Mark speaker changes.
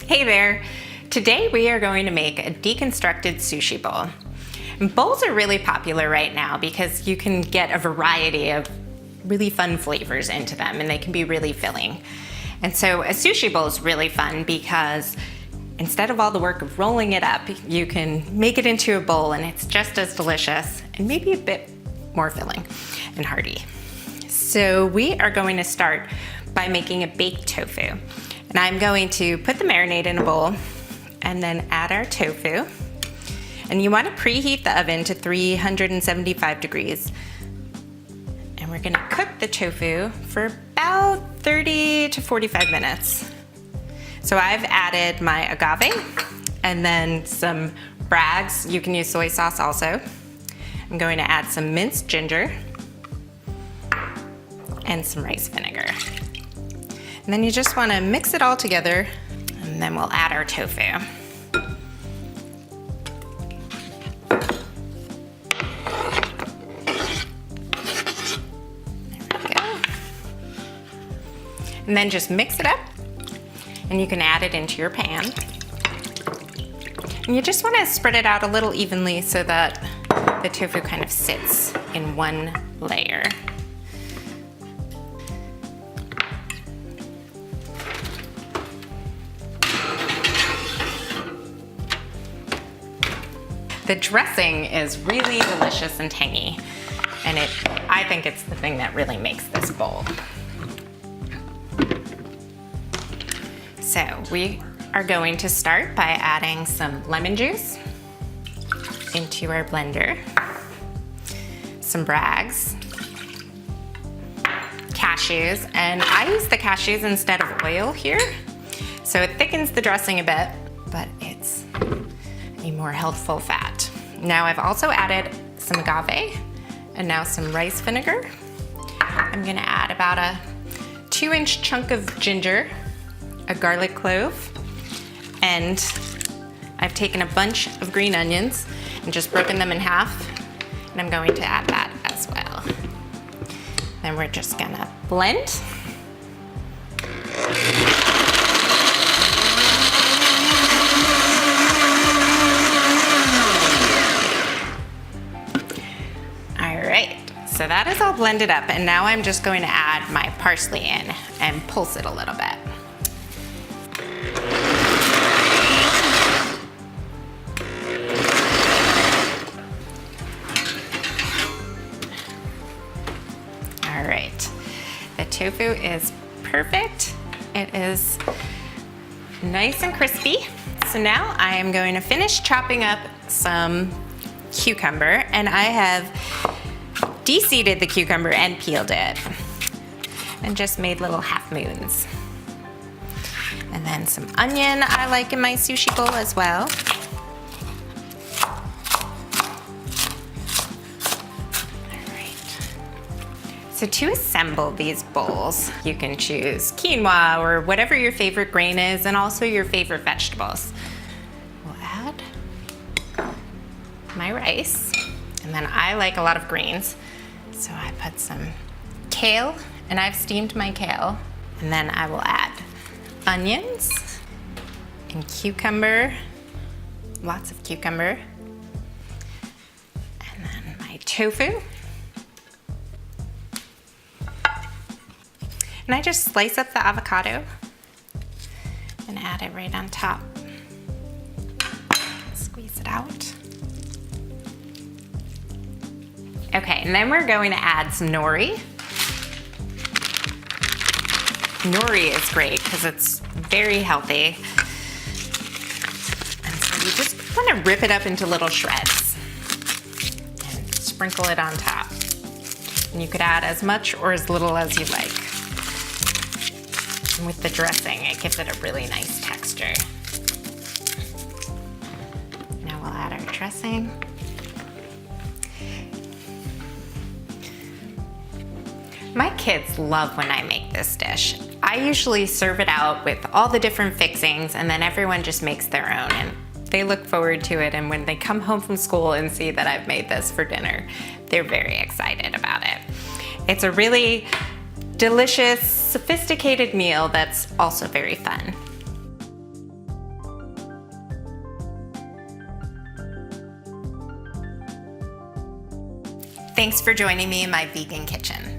Speaker 1: Hey there! Today we are going to make a deconstructed sushi bowl. And bowls are really popular right now because you can get a variety of really fun flavors into them and they can be really filling. And so a sushi bowl is really fun because instead of all the work of rolling it up, you can make it into a bowl and it's just as delicious and maybe a bit more filling and hearty. So we are going to start by making a baked tofu. And I'm going to put the marinade in a bowl and then add our tofu. And you want to preheat the oven to 375 degrees. And we're gonna cook the tofu for about 30 to 45 minutes. So I've added my agave and then some Braggs. You can use soy sauce also. I'm going to add some minced ginger and some rice vinegar. And then you just want to mix it all together and then we'll add our tofu. There we go. And then just mix it up and you can add it into your pan. And you just want to spread it out a little evenly so that the tofu kind of sits in one layer. The dressing is really delicious and tangy, and I think it's the thing that really makes this bowl. So we are going to start by adding some lemon juice into our blender, some Braggs, cashews, and I use the cashews instead of oil here, so it thickens the dressing a bit, but it's a more healthful fat. Now I've also added some agave and now some rice vinegar. I'm gonna add about a 2-inch chunk of ginger, a garlic clove, and I've taken a bunch of green onions and just broken them in half, and I'm going to add that as well. Then we're just gonna blend. So that is all blended up, and now I'm just going to add my parsley in and pulse it a little bit. All right, the tofu is perfect. It is nice and crispy. So now I am going to finish chopping up some cucumber, and I have de-seeded the cucumber and peeled it and just made little half moons. And then some onion I like in my sushi bowl as well. All right. So to assemble these bowls, you can choose quinoa or whatever your favorite grain is, and also your favorite vegetables. We'll add my rice, and then I like a lot of greens. So I put some kale, and I've steamed my kale. And then I will add onions and cucumber, lots of cucumber. And then my tofu. And I just slice up the avocado and add it right on top. Squeeze it out. Okay, and then we're going to add some nori. Nori is great because it's very healthy. And so you just want to rip it up into little shreds and sprinkle it on top. And you could add as much or as little as you like. And with the dressing, it gives it a really nice texture. Now we'll add our dressing. My kids love when I make this dish. I usually serve it out with all the different fixings, and then everyone just makes their own, and they look forward to it. And when they come home from school and see that I've made this for dinner, they're very excited about it. It's a really delicious, sophisticated meal that's also very fun. Thanks for joining me in my vegan kitchen.